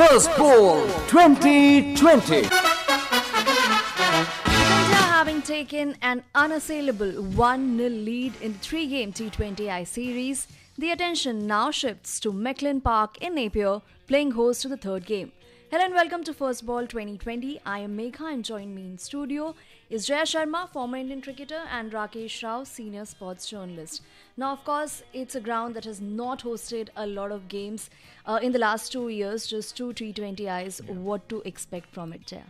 First Ball 2020. India having taken an unassailable 1-0 lead in the three-game T20I series, the attention now shifts to Mecklin Park in Napier, playing host to the third game. Hello and welcome to First Ball 2020. I am Megha and join me in studio is Jaya Sharma, former Indian cricketer, and Rakesh Rao, senior sports journalist. Now, of course, it's a ground that has not hosted a lot of games in the last 2 years, just two T20Is. What to expect from it, Jaya?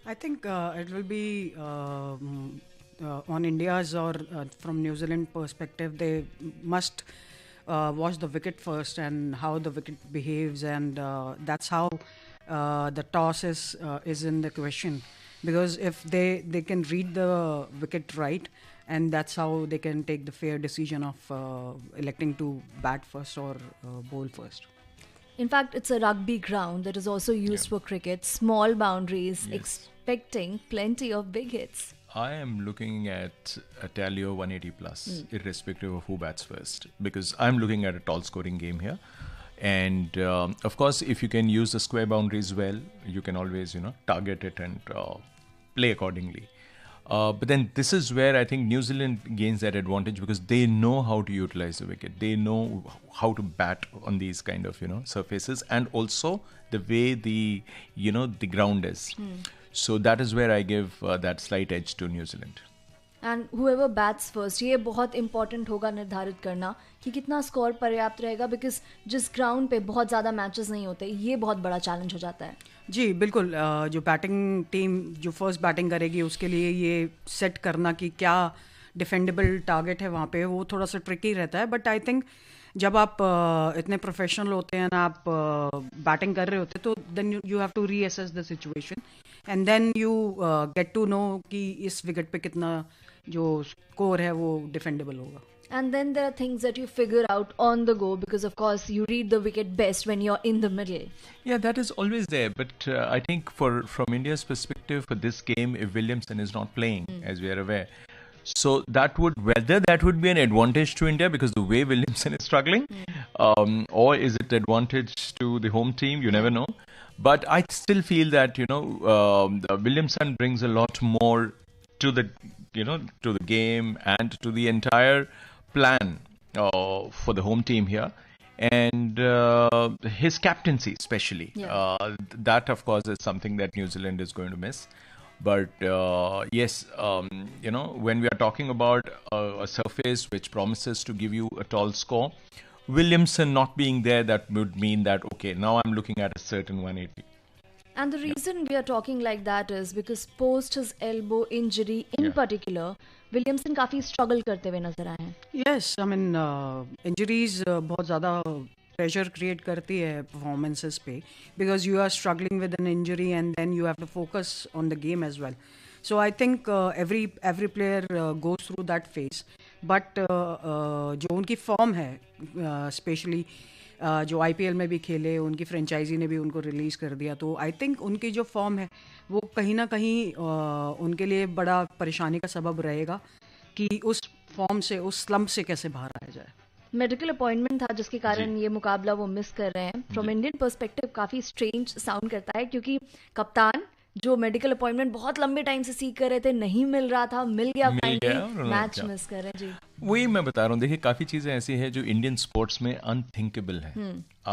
I think it will be on India's or from New Zealand perspective, they must watch the wicket first and how the wicket behaves, and that's how the toss is in the question. Because if they can read the wicket right, and that's how they can take the fair decision of electing to bat first or bowl first. In fact, it's a rugby ground that is also used for cricket, small boundaries, expecting plenty of big hits. I am looking at a tally of 180 plus, irrespective of who bats first, because I'm looking at a tall scoring game here. And of course, if you can use the square boundaries well, you can always, target it and play accordingly. But then this is where I think New Zealand gains that advantage because they know how to utilize the wicket. They know how to bat on these kind of, surfaces, and also the way the ground is. So that is where I give that slight edge to New Zealand. And whoever bats first, ये बहुत important होगा निर्धारित करना कि कितना score पर्याप्त रहेगा, because जिस ग्राउंड पे बहुत ज़्यादा मैचेस नहीं होते, ये बहुत बड़ा चैलेंज हो जाता है. जी बिल्कुल. जो बैटिंग टीम जो फर्स्ट बैटिंग करेगी उसके लिए ये सेट करना कि क्या डिफेंडेबल टारगेट है वहाँ पे, वो थोड़ा सा ट्रिकी रहता है. बट आई थिंक जब आप इतने प्रोफेशनल होते हैं ना, आप बैटिंग कर रहे होते, तो then you have to reassess the situation and then you get to know कि इस विकेट पे कितना जो स्कोर है वो डिफेंडेबल होगा. And then there are things that you figure out on the go because, of course, you read the wicket best when you're in the middle. Yeah, that is always there. But I think from India's perspective, for this game, if Williamson is not playing, as we are aware, so whether that would be an advantage to India because the way Williamson is struggling, or is it advantage to the home team? You never know. But I still feel that, Williamson brings a lot more to the, to the game and to the entire plan for the home team here. And his captaincy especially, that of course is something that New Zealand is going to miss. But yes, when we are talking about a surface which promises to give you a tall score, Williamson not being there, that would mean that, okay, now I'm looking at a certain 180. And the reason we are talking like that is because post his elbow injury in particular, Williamson काफी struggle करते हुए नजर आए हैं. Yes, I mean injuries बहुत ज़्यादा pressure create करती है performances पे, because you are struggling with an injury and then you have to focus on the game as well. So I think every player goes through that phase. But जो उनकी form है, specially जो IPL में भी खेले, उनकी franchise ने भी उनको रिलीज़ कर दिया, तो आई थिंक उनकी जो फॉर्म है वो कहीं ना कहीं उनके लिए बड़ा परेशानी का सबब रहेगा कि उस फॉर्म से, उस स्लम्प से कैसे बाहर आया जाए. मेडिकल अपॉइंटमेंट था जिसके कारण ये मुकाबला वो मिस कर रहे हैं. फ्रॉम इंडियन पर्सपेक्टिव काफी स्ट्रेंज साउंड करता है क्योंकि कप्तान जो मेडिकल अपॉइंटमेंट बहुत लंबे टाइम से सीख कर रहे थे, नहीं मिल रहा था, मिल गया, मैच मिस कर रहे हैं. जी वही मैं बता रहा हूँ. देखिए, काफी चीजें ऐसी हैं जो इंडियन स्पोर्ट्स में अनथिंकेबल है.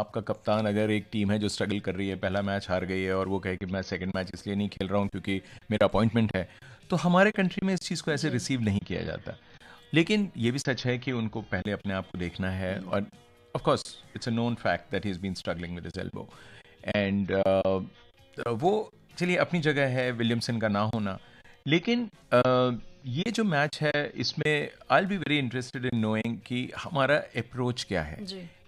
आपका कप्तान, अगर एक टीम है जो स्ट्रगल कर रही है, पहला मैच हार गई है और वो कहे कि मैं सेकंड मैच इसलिए नहीं खेल रहा हूँ क्योंकि मेरा अपॉइंटमेंट है, तो हमारे कंट्री में इस चीज को ऐसे रिसीव नहीं किया जाता. लेकिन ये भी सच है कि उनको पहले अपने आप को देखना है, और of course it's a known fact that he is been struggling with his elbow. And वो चलिए अपनी जगह है विलियमसन का ना होना, लेकिन ये जो मैच है इसमें I will be very interested in knowing कि हमारा अप्रोच क्या है.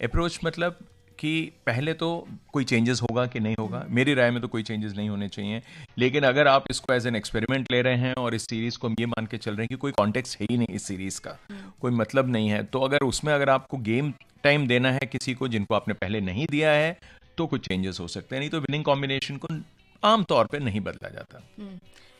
अप्रोच मतलब कि पहले तो कोई चेंजेस होगा कि नहीं होगा. मेरी राय में तो कोई चेंजेस नहीं होने चाहिए, लेकिन अगर आप इसको एज एन एक्सपेरिमेंट ले रहे हैं और इस सीरीज को हम ये मान के चल रहे हैं कि कोई कॉन्टेक्स्ट है ही नहीं इस सीरीज का, कोई मतलब नहीं है, तो अगर उसमें अगर आपको गेम टाइम देना है किसी को जिनको आपने पहले नहीं दिया है, तो कुछ चेंजेस हो सकते हैं. नहीं तो विनिंग कॉम्बिनेशन को आम तौर पे नहीं बदला जाता.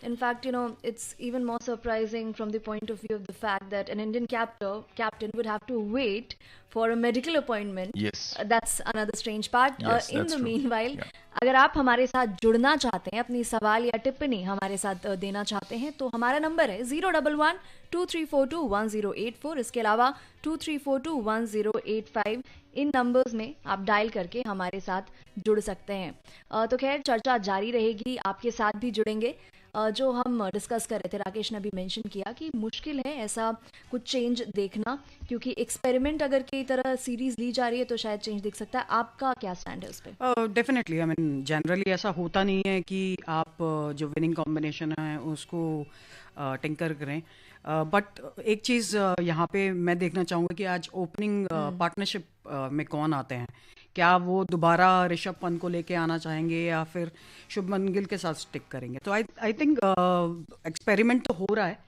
In fact, it's even more surprising from the point of view of the fact that an Indian captain would have to wait for a medical appointment. Yes. That's another strange part. Yes, In that's the true. meanwhile, Yeah. अगर आप हमारे साथ जुड़ना चाहते हैं, अपनी सवाल या टिप्पणी हमारे साथ देना चाहते हैं, तो हमारा नंबर है 011-2342-1084. इसके अलावा 2342-1085. इन नंबर्स में आप डायल करके हमारे साथ जुड़ सकते हैं. तो खैर चर्चा जारी रहेगी, आपके साथ भी जुड़ेंगे. जो हम डिस्कस कर रहे थे, राकेश ने अभी मेंशन किया कि मुश्किल है ऐसा कुछ चेंज देखना, क्योंकि एक्सपेरिमेंट अगर की तरह सीरीज ली जा रही है तो शायद चेंज दिख सकता है. आपका क्या स्टैंड है उस पर? डेफिनेटली, आई मीन जनरली ऐसा होता नहीं है कि आप जो विनिंग कॉम्बिनेशन है उसको टिंकर करें. बट एक चीज़ यहाँ पे मैं देखना चाहूँगा कि आज ओपनिंग पार्टनरशिप में कौन आते हैं. क्या वो दोबारा ऋषभ पंत को लेके आना चाहेंगे या फिर शुभमन गिल के साथ स्टिक करेंगे. तो आई थिंक एक्सपेरिमेंट तो हो रहा है,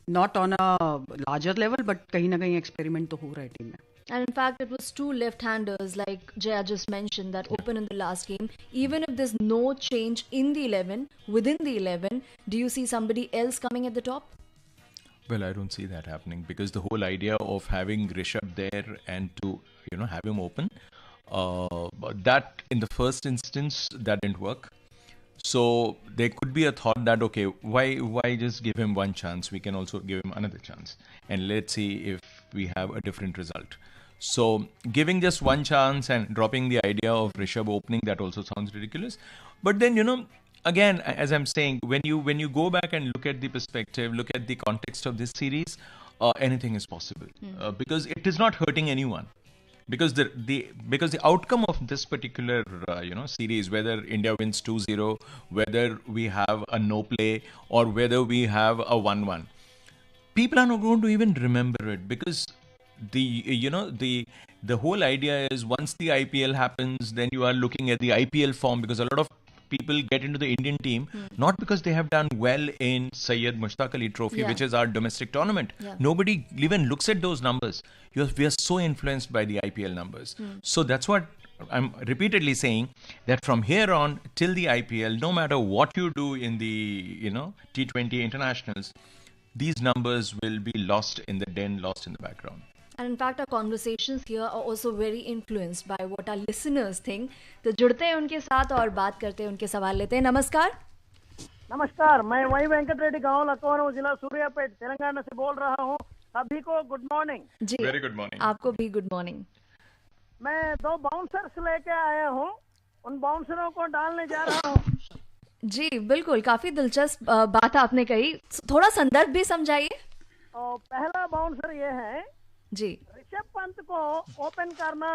not on a larger level, but कहीं ना कहीं एक्सपेरिमेंट तो हो रहा है टीम में. And in fact, it was two left-handers, like Jaya just mentioned, that open in the last game. Even if there's no change in the 11, within the 11, do you see somebody else coming at the top? Well, I don't see that happening because the whole idea of having Rishabh there and to have him open, that in the first instance that didn't work. So there could be a thought that okay, why just give him one chance? We can also give him another chance, and let's see if we have a different result. So giving just one chance and dropping the idea of Rishabh opening, that also sounds ridiculous. But then again, as I'm saying, when you go back and look at the perspective, look at the context of this series, anything is possible because it is not hurting anyone. Because the outcome of this particular series, whether India wins 2-0, whether we have a no play, or whether we have a 1-1, people are not going to even remember it because the whole idea is once the IPL happens, then you are looking at the IPL form, because a lot of people get into the Indian team not because they have done well in Syed Mushtaq Ali Trophy, Yeah. which is our domestic tournament. Yeah. Nobody even looks at those numbers. We are so influenced by the IPL numbers. So that's what I'm repeatedly saying, that from here on till the IPL, no matter what you do in the T20 internationals, these numbers will be lost in the den, lost in the background. And in fact, our conversations here are also very influenced by what our listeners think. तो जुड़ते हैं उनके साथ और बात करते हैं, उनके सवाल लेते हैं. नमस्कार. नमस्कार, मैं वही वेंकट रेड्डी, गाँव लखनऊ, जिला सूर्यापेट, तेलंगाना से बोल रहा हूँ. सभी को गुड मॉर्निंग. जी, Very good morning. आपको भी गुड मॉर्निंग. मैं 2 बाउंसर्स लेके आया हूँ, उन बाउंसरों को डालने जा रहा हूँ. जी बिल्कुल, काफी दिलचस्प बात आपने कही. थोड़ा संदर्भ भी समझाइए. और पहला बाउंसर ये है, जी. ऋषभ पंत को ओपन करना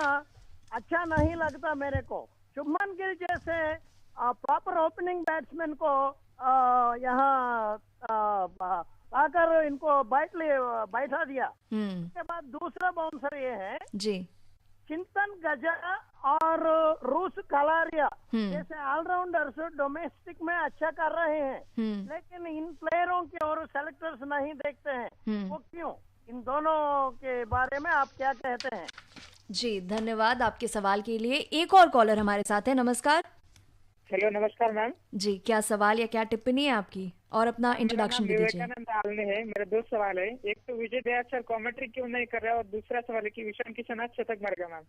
अच्छा नहीं लगता मेरे को. शुभमन गिल जैसे प्रॉपर ओपनिंग बैट्समैन को यहाँ आकर इनको बैठा दिया. उसके बाद दूसरा बाउंसर ये है जी. चिंतन गजा और रूस कलारिया जैसे ऑलराउंडर्स डोमेस्टिक में अच्छा कर रहे हैं, लेकिन इन प्लेयरों की और सेलेक्टर्स नहीं देखते हैं. वो क्यों? इन दोनों के बारे में आप क्या कहते हैं? जी धन्यवाद आपके सवाल के लिए. एक और कॉलर हमारे साथ है. नमस्कार. हेलो, नमस्कार मैम. जी, क्या सवाल या क्या टिप्पणी है आपकी, और अपना इंट्रोडक्शन भी दीजिए. विवेकानंद आलने है. मेरे 2 सवाल है. एक तो विजय दयाल सर कमेंट्री क्यों नहीं कर रहे, और दूसरा सवाल है कि विशान किशन आज शतक मार गया मैम.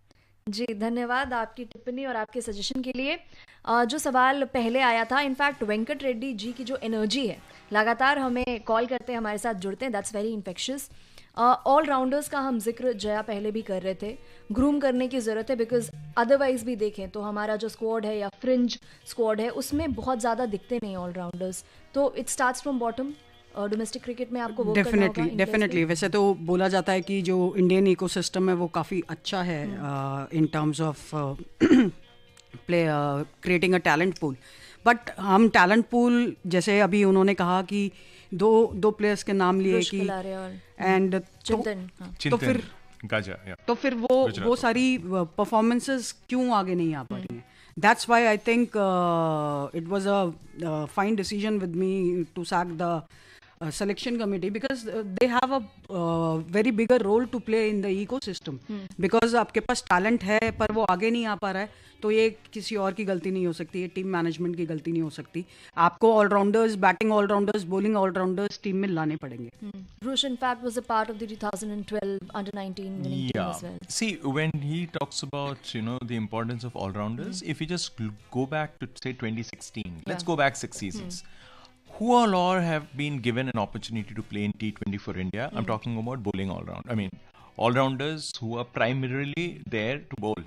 जी धन्यवाद आपकी टिप्पणी और आपके सजेशन के लिए. जो सवाल पहले आया था, इनफैक्ट वेंकट रेड्डी जी की जो एनर्जी है, लगातार हमें कॉल करते हैं, हमारे साथ जुड़ते हैं, दैट्स वेरी इन्फेक्शियस. ऑलराउंडर्स का हम जिक्र जया पहले भी कर रहे थे. ग्रूम करने की ज़रूरत है, बिकॉज अदरवाइज भी देखें तो हमारा जो स्क्वाड है या फ्रिंज स्क्वाड है, उसमें बहुत ज़्यादा दिखते नहीं ऑलराउंडर्स. तो it starts from bottom. Domestic cricket में आपको वो करना होगा. डेफिनेटली वैसे तो बोला जाता है कि जो इंडियन इकोसिस्टम है वो काफ़ी अच्छा है in terms of play creating a talent pool. But हम टैलेंट पूल, जैसे अभी उन्होंने कहा कि दो प्लेयर्स के नाम लिए कि एंड तो फिर गाजा, तो फिर वो सारी परफॉर्मेंसेस क्यों आगे नहीं आ पा रही हैं. That's why I think it was a fine decision with me to sack the selection committee, because they have a very bigger role to play in the ecosystem. Because आपके पास talent है पर वो आगे नहीं आ पा रहा है, तो ये किसी और की गलती नहीं हो सकती, ये टीम मैनेजमेंट की गलती नहीं हो सकती. आपको allrounders, batting allrounders, bowling allrounders team में लाने पड़ेंगे. Rush, in fact, was a part of the 2012 under-19 winning team as well. See, when he talks about, the importance of all-rounders, if you just go back to, say, 2016, let's go back 6 seasons. Who all have been given an opportunity to play in T20 for India? I'm talking about bowling all-round. I mean, all-rounders who are primarily there to bowl.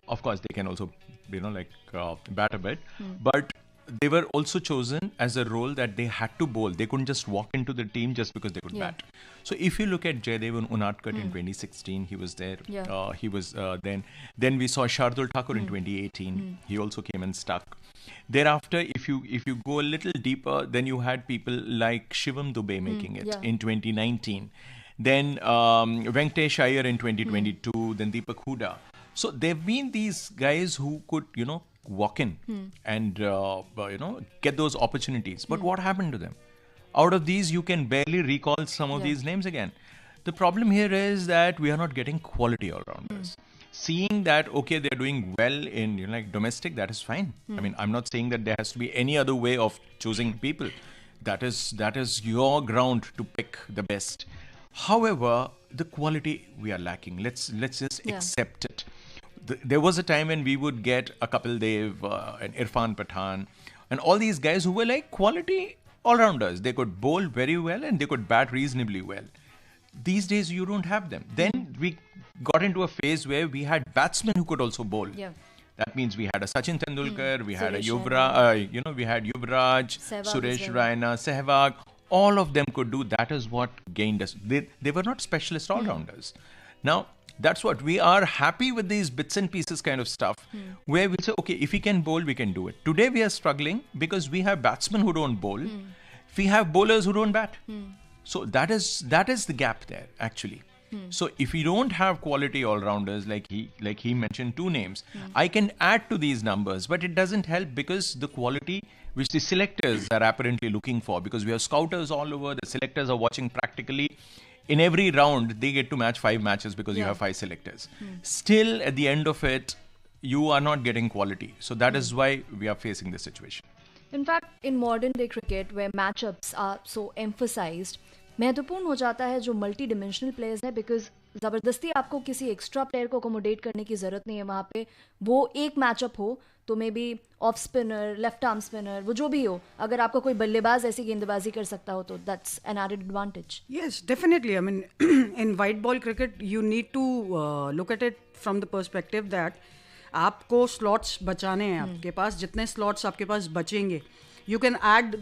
Of course, they can also, bat a bit. But they were also chosen as a role that they had to bowl. They couldn't just walk into the team just because they could bat. So if you look at Jaydev Unadkat in 2016, he was there. He was then we saw Shardul Thakur in 2018. He also came and stuck. Thereafter, if you go a little deeper, then you had people like Shivam Dubey making it in 2019. Then Venkatesh Iyer in 2022. Then Deepak Huda. So there have been these guys who could, walk in and get those opportunities. But what happened to them? Out of these, you can barely recall some of these names again. The problem here is that we are not getting quality all-rounders. Seeing that, okay, they're doing well in domestic, that is fine. I mean, I'm not saying that there has to be any other way of choosing people. That is your ground to pick the best. However, the quality we are lacking. Let's just accept it. There was a time when we would get a Kapil Dev and Irfan Pathan and all these guys who were like quality all-rounders. They could bowl very well and they could bat reasonably well. These days, you don't have them. Then we got into a phase where we had batsmen who could also bowl. Yeah. That means we had a Sachin Tendulkar, we had a Yuvraj, we had Yuvraj, Suresh Raina, Sehwag. All of them could do. That is what gained us. They were not specialist all-rounders. Now, that's what we are happy with, these bits and pieces kind of stuff, where we'll say, okay, if we can bowl, we can do it. Today we are struggling because we have batsmen who don't bowl. We have bowlers who don't bat. So that is the gap there, actually. So if we don't have quality all-rounders, like he mentioned 2 names, I can add to these numbers, but it doesn't help because the quality which the selectors are apparently looking for, because we have scouters all over, the selectors are watching practically in every round, they get to match 5 matches because you have 5 selectors. Still, at the end of it, you are not getting quality. So that is why we are facing this situation. In fact, in modern day cricket, where matchups are so emphasized, महत्वपूर्ण हो जाता है जो multi dimensional players हैं, because ज़बरदस्ती आपको किसी extra player को अकोमोडेट करने की ज़रूरत नहीं है वहाँ पे. वो एक मैचअप हो तो may be off spinner, left arm spinner, वो जो भी हो, अगर आपका कोई बल्लेबाज ऐसी गेंदबाजी कर सकता हो तो that's an added advantage. Yes, definitely. I mean, in white ball cricket, you need to look at it from the perspective that आपको स्लॉट्स बचाने हैं. आपके पास जितने स्लॉट्स आपके पास बचेंगे, you can add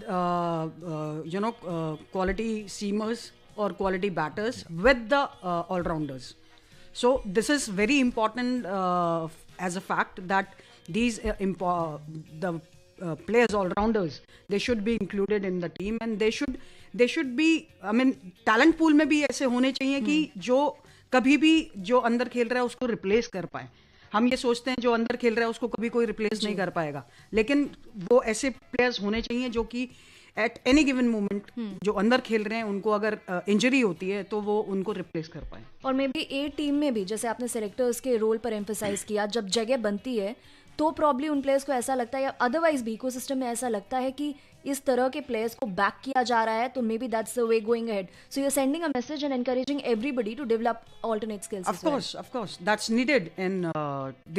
quality seamers or quality batters with the all-rounders. So this is very important as a fact that these players, all-rounders, they should be included in the team, and they should be, I mean, talent pool में भी ऐसे होने चाहिए कि जो कभी भी जो अंदर खेल रहा है उसको रिप्लेस कर पाए. हम ये सोचते हैं जो अंदर खेल रहा है उसको कभी कोई रिप्लेस नहीं कर पाएगा, लेकिन वो ऐसे प्लेयर्स होने चाहिए जो कि एट एनी गिवन मोमेंट जो अंदर खेल रहे हैं उनको अगर इंजरी होती है तो वो उनको रिप्लेस कर पाए. और मे बी ए टीम में भी जैसे आपने सेलेक्टर्स के रोल पर एम्फेसाइज किया, जब जगह बनती है तो प्रॉब्ली उन प्लेयर्स को ऐसा लगता है, या अदरवाइज भी इकोसिस्टम में ऐसा लगता है कि इस तरह के प्लेयर्स को बैक किया जा रहा है, तो maybe that's the way going ahead. So you are sending a message and encouraging everybody to develop alternate skills. Of course, that's needed in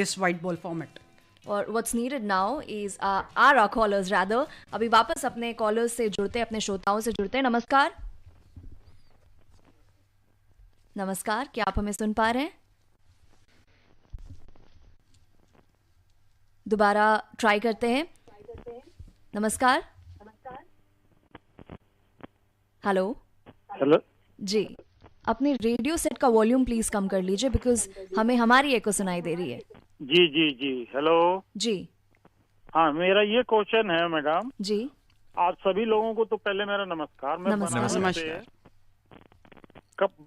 this white ball format. और what's needed now is our collars rather. अभी वापस अपने callers से जुड़ते हैं, अपने श्रोताओं से जुड़ते हैं. नमस्कार, क्या आप हमें सुन पा रहे हैं? दोबारा ट्राई करते हैं. नमस्कार. हेलो जी, अपने रेडियो सेट का वॉल्यूम प्लीज कम कर लीजिए, बिकॉज हमें हमारी एको सुनाई दे रही है. जी हेलो जी. हाँ, मेरा ये क्वेश्चन है मैडम जी. आप सभी लोगों को तो पहले मेरा नमस्कार. मैं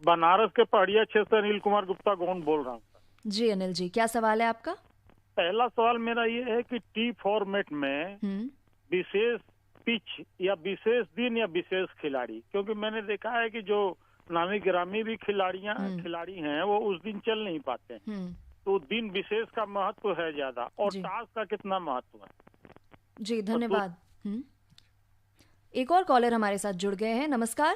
बनारस के पहाड़िया क्षेत्र से अनिल कुमार गुप्ता गौंड बोल रहा हूँ. जी अनिल जी, क्या सवाल है आपका? पहला सवाल मेरा ये है कि टी फॉर्मेट में विशेष पिच या विशेष दिन या विशेष खिलाड़ी, क्योंकि मैंने देखा है कि जो नामी गिरामी भी खिलाड़ी हैं वो उस दिन चल नहीं पाते हैं, तो दिन विशेष का महत्व है ज्यादा, और टास्क का कितना महत्व है। जी धन्यवाद। एक और कॉलर हमारे साथ जुड़ गए हैं। नमस्कार।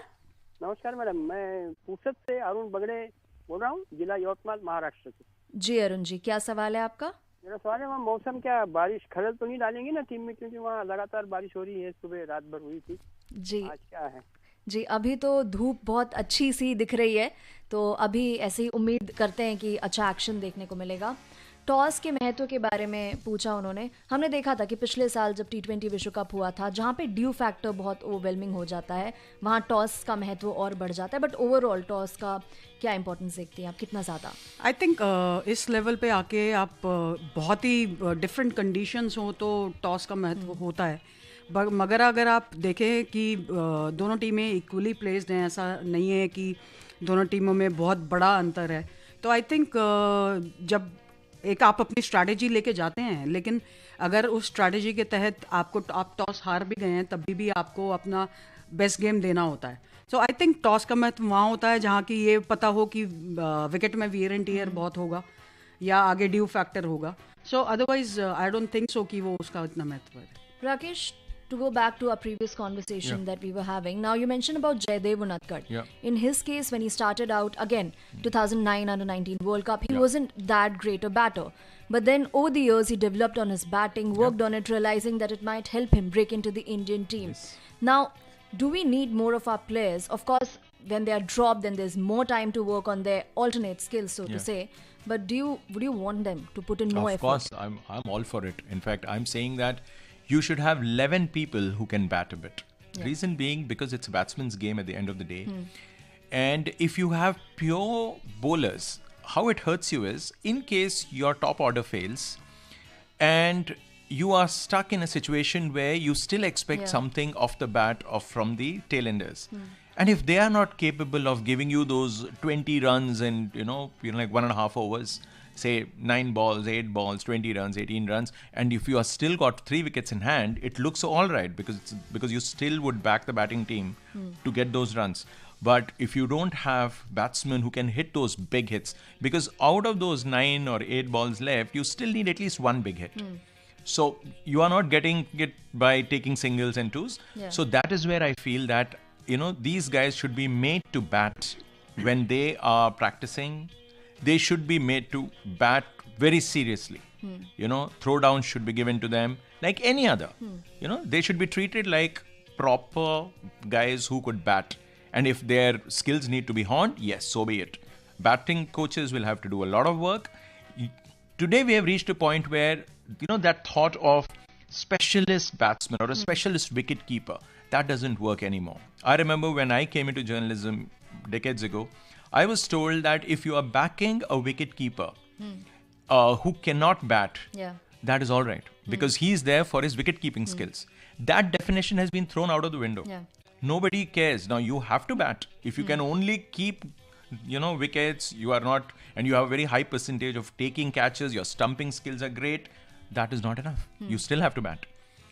नमस्कार मैडम, मैं पूसद से अरुण बगड़े बोल रहा हूँ, जिला यवतमाल, महाराष्ट्र से। जी अरुण जी, क्या सवाल है आपका? मेरा सवाल है, वहाँ मौसम क्या बारिश खलल तो नहीं डालेंगी ना टीम में, क्योंकि वहाँ लगातार बारिश हो रही है, सुबह रात भर हुई थी जी। आज क्या है? जी अभी तो धूप बहुत अच्छी सी दिख रही है, तो अभी ऐसी उम्मीद करते हैं कि अच्छा एक्शन देखने को मिलेगा। टॉस के महत्व के बारे में पूछा उन्होंने। हमने देखा था कि पिछले साल जब T20 विश्व कप हुआ था, जहाँ पे ड्यू फैक्टर बहुत ओवरवेलमिंग हो जाता है, वहाँ टॉस का महत्व और बढ़ जाता है। बट ओवरऑल टॉस का क्या इंपॉर्टेंस देखती हैं आप, कितना ज़्यादा? आई थिंक इस लेवल पे आके आप बहुत ही डिफरेंट कंडीशंस हो तो टॉस का महत्व होता है। मगर अगर आप देखें कि दोनों टीमें इक्वली प्लेस्ड हैं, ऐसा नहीं है कि दोनों टीमों में बहुत बड़ा अंतर है, तो आई थिंक जब एक आप अपनी स्ट्रैटेजी लेके जाते हैं, लेकिन अगर उस स्ट्रैटेजी के तहत आप टॉस हार भी गए हैं तभी भी आपको अपना बेस्ट गेम देना होता है। सो आई थिंक टॉस का महत्व वहाँ होता है जहाँ की ये पता हो कि विकेट में वियर एंड टियर बहुत होगा या आगे ड्यू फैक्टर होगा। सो otherwise I don't think so कि वो उसका इतना महत्व है। Rakesh, to go back to our previous conversation that we were having, now you mentioned about Jaydev Unadkat. In his case, when he started out again, 2009 Under-19 World Cup, he wasn't that great a batter. But then over the years, he developed on his batting, worked on it, realizing that it might help him break into the Indian team. Now, do we need more of our players? Of course, when they are dropped, then there's more time to work on their alternate skills, so to say. But would you want them to put in more effort? Of course, I'm all for it. In fact, I'm saying that you should have 11 people who can bat a bit. Reason being, because it's a batsman's game at the end of the day. And if you have pure bowlers, how it hurts you is, in case your top order fails and you are stuck in a situation where you still expect something off the bat or from the tailenders. And if they are not capable of giving you those 20 runs and, like 1.5 overs, say 9 balls, 8 balls, 20 runs, 18 runs, and if you are still got 3 wickets in hand, it looks all right because you still would back the batting team to get those runs. But if you don't have batsmen who can hit those big hits, because out of those 9 or 8 balls left, you still need at least one big hit. So you are not getting it by taking singles and twos. So that is where I feel that, these guys should be made to bat when they are practicing. They should be made to bat very seriously. Throwdowns should be given to them like any other. They should be treated like proper guys who could bat. And if their skills need to be honed, yes, so be it. Batting coaches will have to do a lot of work. Today we have reached a point where, that thought of specialist batsman or a specialist wicket keeper, that doesn't work anymore. I remember when I came into journalism decades ago, I was told that if you are backing a wicket keeper who cannot bat, that is all right, because he is there for his wicket keeping skills. That definition has been thrown out of the window. Nobody cares. Now you have to bat. If you can only keep, wickets, you are not, and you have a very high percentage of taking catches, your stumping skills are great, that is not enough. You still have to bat.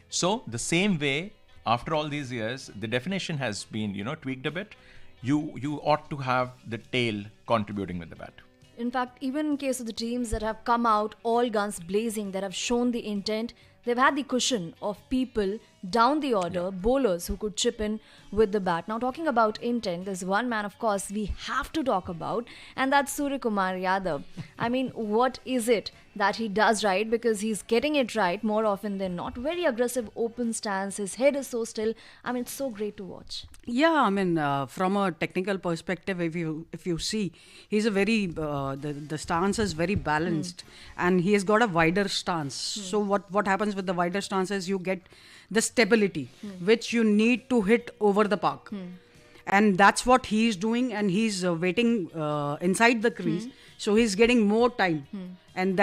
So the same way, after all these years, the definition has been, tweaked a bit. You ought to have the tail contributing with the bat. In fact, even in case of the teams that have come out all guns blazing, that have shown the intent, they've had the cushion of people down the order, bowlers who could chip in with the bat. Now, talking about intent, there's one man, of course, we have to talk about, and that's Surya Kumar Yadav. I mean, what is it that he does right? Because he's getting it right more often than not. Very aggressive open stance. His head is so still. I mean, it's so great to watch. Yeah, I mean, from a technical perspective, if you see, he's a very the stance is very balanced, and he has got a wider stance. So what happens with the wider stance is you get the stability which you need to hit over the park. And that's what he's doing, and he's waiting inside the crease, so he's getting more time. And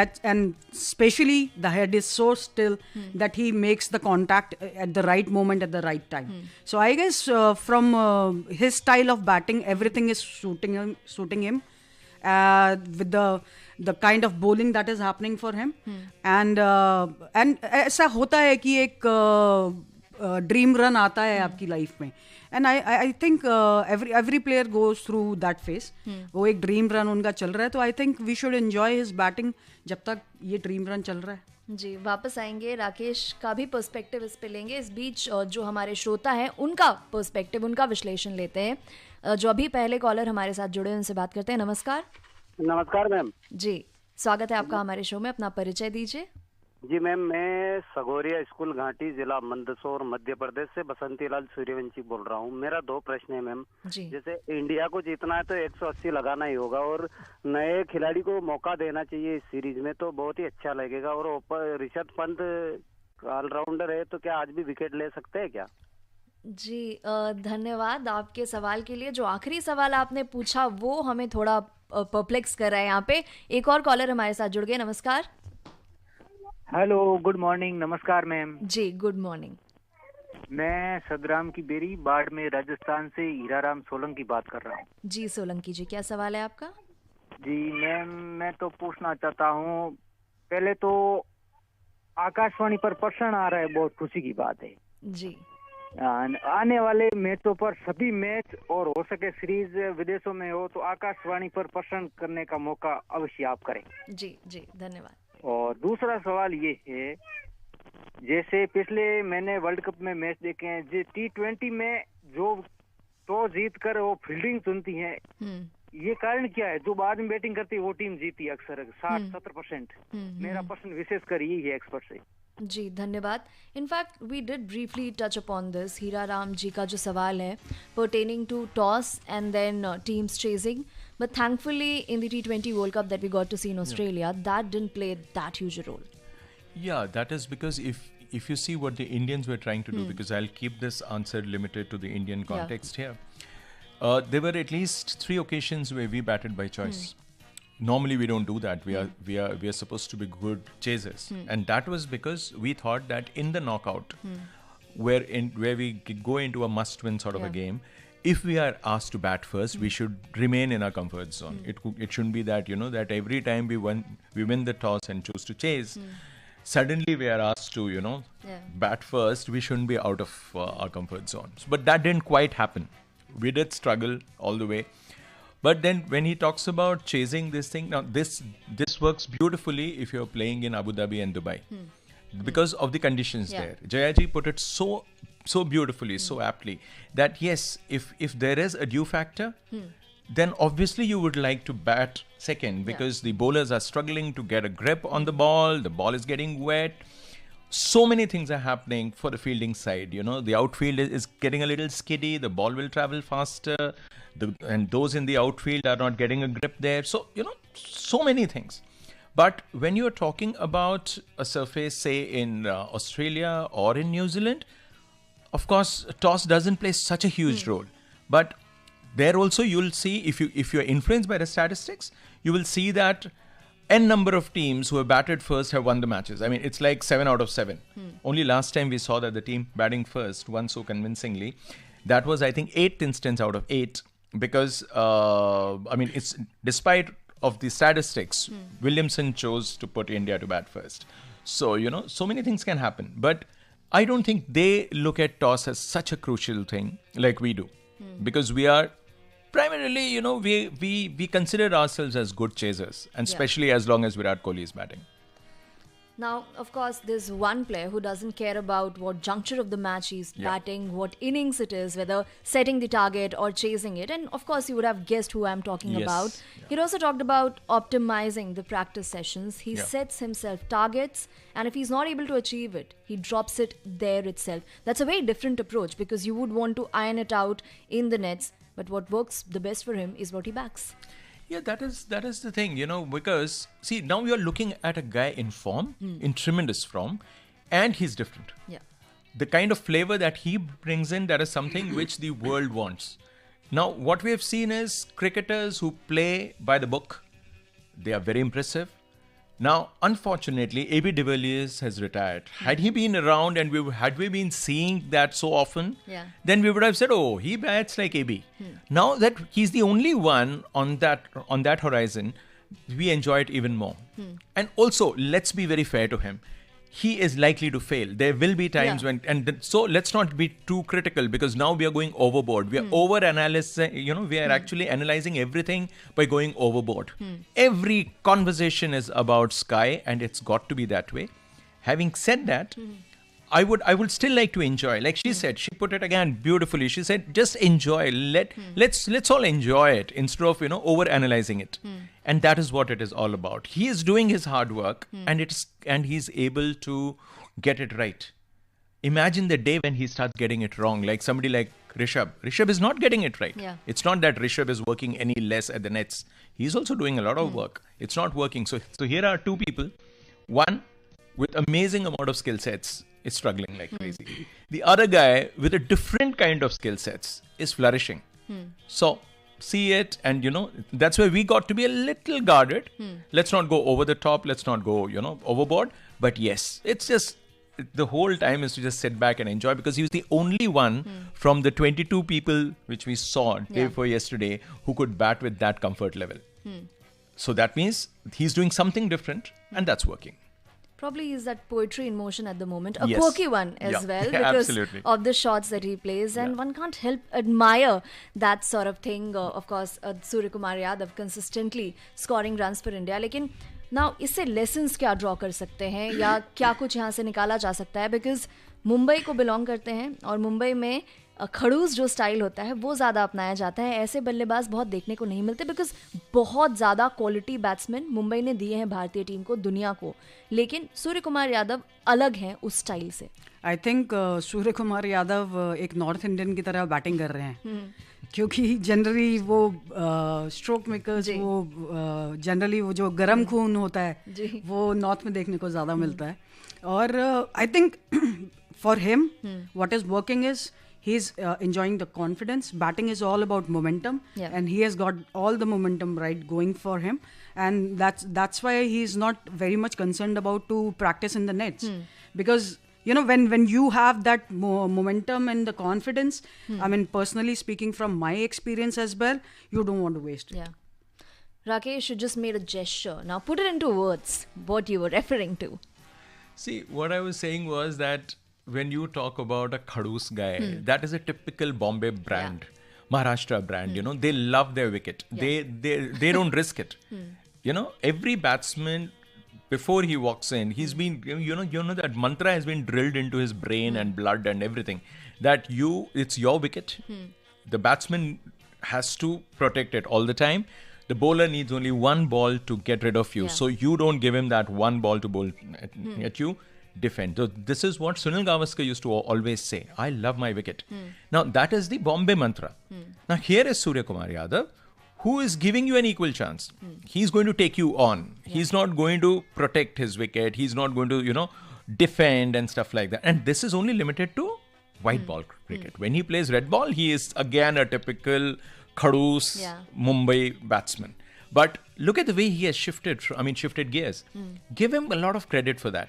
especially the head is so still that he makes the contact at the right moment at the right time. So I guess from his style of batting, everything is suiting him with the kind of bowling that is happening for him. And ऐसा होता है कि एक dream run आता है आपकी life में. And I think every player goes through that phase. वो एक ड्रीम रन उनका चल रहा है, तो I think we should enjoy his batting जब तक ये ड्रीम रन चल रहा है. जी, वापस आएंगे, राकेश का भी पर्सपेक्टिव इस पे लेंगे. इस बीच जो हमारे श्रोता हैं उनका पर्सपेक्टिव, उनका विश्लेषण लेते हैं. जो अभी पहले कॉलर हमारे साथ जुड़े उनसे बात करते हैं. नमस्कार. नमस्कार मैम. जी, स्वागत है आपका हमारे शो में. अपना परिचय दीजिए. जी मैम, मैं सगोरिया स्कूल घाटी, जिला मंदसौर, मध्य प्रदेश से बसंतीलाल सूर्यवंशी बोल रहा हूँ. मेरा 2 प्रश्न है मैम. जैसे इंडिया को जीतना है तो 180 लगाना ही होगा, और नए खिलाड़ी को मौका देना चाहिए इस सीरीज में, तो बहुत ही अच्छा लगेगा. और ऋषभ पंत ऑलराउंडर है, तो क्या आज भी विकेट ले सकते हैं क्या? जी, धन्यवाद आपके सवाल के लिए. जो आखिरी सवाल आपने पूछा वो हमें थोड़ा परप्लेक्स कर रहा है यहाँ पे. एक और कॉलर हमारे साथ जुड़ गए. नमस्कार. Hello, good morning. नमस्कार मैम. जी, गुड मॉर्निंग. मैं सदराम की बेरी, बाड़मेर, राजस्थान से हीराराम सोलंकी बात कर रहा हूँ. जी सोलंकी जी, क्या सवाल है आपका? जी मैम, मैं तो पूछना चाहता हूँ, पहले तो आकाशवाणी पर प्रश्न आ रहा है, बहुत खुशी की बात है. जी. आने वाले मैचों पर, सभी मैच और हो सके सीरीज विदेशों में हो, तो आकाशवाणी पर प्रश्न करने का मौका अवश्य आप करें. जी जी, धन्यवाद. और दूसरा सवाल ये है, जैसे पिछले मैंने वर्ल्ड कप में मैच देखे हैं, जो T20 में जो टॉस जीत कर वो फील्डिंग चुनती है, ये कारण क्या है? जो बाद में बैटिंग करती है वो टीम जीती है अक्सर 60-70%. मेरा प्रश्न विशेषकर यही है एक्सपर्ट से. जी, धन्यवाद. In fact we did briefly touch upon this. Hira Ram ji का जो सवाल है pertaining to toss and then teams chasing, but thankfully in the T20 World Cup that we got to see in Australia, that didn't play that huge a role. Yeah, that is because if you see what the Indians were trying to do, because I'll keep this answer limited to the Indian context here. There were at least 3 occasions where we batted by choice. Normally we don't do that. We are supposed to be good chasers, and that was because we thought that in the knockout, where we go into a must-win sort of a game, if we are asked to bat first, we should remain in our comfort zone. It shouldn't be that that every time we win the toss and choose to chase, suddenly we are asked to bat first. We shouldn't be out of our comfort zones. But that didn't quite happen. We did struggle all the way. But then when he talks about chasing this thing, now this works beautifully if you're playing in Abu Dhabi and Dubai, because of the conditions there. Jayaji put it so beautifully, so aptly, that yes, if there is a dew factor, then obviously you would like to bat second, because the bowlers are struggling to get a grip on the ball is getting wet. So many things are happening for the fielding side. The outfield is getting a little skiddy, the ball will travel faster, and those in the outfield are not getting a grip there. So, so many things. But when you're talking about a surface, say in Australia or in New Zealand, of course, toss doesn't play such a huge role. But there also you'll see, if you're influenced by the statistics, you will see that N number of teams who have batted first have won the matches. I mean, it's like 7 out of 7. Only last time we saw that the team batting first won so convincingly. That was, I think, 8th instance out of 8. Because, it's despite of the statistics, Williamson chose to put India to bat first. So, so many things can happen. But I don't think they look at toss as such a crucial thing like we do. Because we are primarily, we consider ourselves as good chasers, and especially as long as Virat Kohli is batting. Now, of course, there's one player who doesn't care about what juncture of the match he's batting, what innings it is, whether setting the target or chasing it. And of course, you would have guessed who I'm talking about. He'd also talked about optimizing the practice sessions. He sets himself targets, and if he's not able to achieve it, he drops it there itself. That's a very different approach, because you would want to iron it out in the nets. But what works the best for him is what he backs. Yeah, that is the thing, because, see, now you're looking at a guy in form, in tremendous form, and he's different. Yeah. The kind of flavor that he brings in, that is something which the world wants. Now, what we have seen is cricketers who play by the book. They are very impressive. Now, unfortunately, A.B. de Villiers has retired. Had he been around and had we been seeing that so often, then we would have said, oh, he bats like A.B. Now that he's the only one on that horizon, we enjoy it even more. And also, let's be very fair to him. he is likely to fail. There will be times when, so let's not be too critical, because now we are going overboard. We are over analyzing, we are actually analyzing everything by going overboard. Every conversation is about Sky, and it's got to be that way. Having said that, I would still like to enjoy. Like she said, she put it again beautifully. She said, just enjoy. Let's all enjoy it instead of over analyzing it. And that is what it is all about. He is doing his hard work, and he's able to get it right. Imagine the day when he starts getting it wrong. Like somebody like Rishabh. Rishabh is not getting it right. Yeah. It's not that Rishabh is working any less at the nets. He's also doing a lot of work. It's not working. So here are two people. One with amazing amount of skill sets is struggling like crazy. The other guy with a different kind of skill sets is flourishing. So see it, and that's where we got to be a little guarded. Let's not go over the top. Let's not go overboard. But yes, it's just the whole time is to just sit back and enjoy, because he was the only one from the 22 people which we saw day before yesterday who could bat with that comfort level. So that means he's doing something different, and that's working. Probably is that poetry in motion at the moment. A Yes. quirky one as well, Yeah, because absolutely. of the shots that he plays, and one can't help admire that sort of thing. Of course, Surya Kumar Yadav consistently scoring runs for India. लेकिन now इससे lessons क्या draw कर सकते हैं, या क्या कुछ यहाँ से निकाला जा सकता है? Because मुंबई को belong करते हैं, और मुंबई में खड़ूस जो स्टाइल होता है वो ज़्यादा अपनाया जाता है. ऐसे बल्लेबाज बहुत देखने को नहीं मिलते, बिकॉज बहुत ज़्यादा क्वालिटी बैट्समैन मुंबई ने दिए हैं भारतीय टीम को, दुनिया को. लेकिन सूर्य कुमार यादव अलग हैं उस स्टाइल से. आई थिंक सूर्य कुमार यादव एक नॉर्थ इंडियन की तरह बैटिंग कर रहे हैं, क्योंकि जनरली वो स्ट्रोक मेकर्स, वो जनरली वो जो गर्म खून होता है वो नॉर्थ में देखने को ज़्यादा मिलता है. और I think for him what is working is he's enjoying the confidence. Batting is all about momentum, and he has got all the momentum right going for him, and that's why he's not very much concerned about to practice in the nets, because when you have that momentum and the confidence, I mean, personally speaking from my experience as well, you don't want to waste it. Rakesh, you just made a gesture. Now put it into words what you were referring to. See, what I was saying was that when you talk about a Khadus guy, that is a typical Bombay brand, Maharashtra brand. They love their wicket. They don't risk it. Every batsman before he walks in, he's been that mantra has been drilled into his brain and blood and everything, that it's your wicket. The batsman has to protect it all the time. The bowler needs only one ball to get rid of you, so you don't give him that one ball to bowl at you. Defend. So this is what Sunil Gavaskar used to always say. I love my wicket. Now that is the Bombay mantra. Now here is Surya Kumar Yadav, who is giving you an equal chance. He's going to take you on. He's not going to protect his wicket. He's not going to, defend and stuff like that. And this is only limited to white ball cricket. When he plays red ball, he is again a typical Khadus Mumbai batsman. But look at the way he has shifted gears. Give him a lot of credit for that.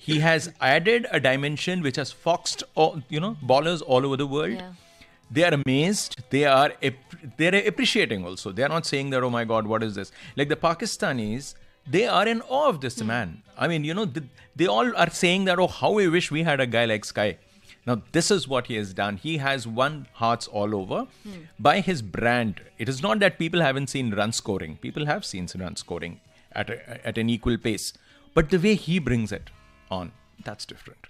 He has added a dimension which has foxed, bowlers all over the world. They are amazed. They're appreciating also. They are not saying that, oh my God, what is this? Like the Pakistanis, they are in awe of this man. I mean, they all are saying that, oh, how we wish we had a guy like Sky. Now, this is what he has done. He has won hearts all over by his brand. It is not that people haven't seen run scoring. People have seen run scoring at an equal pace. But the way he brings it on, that's different.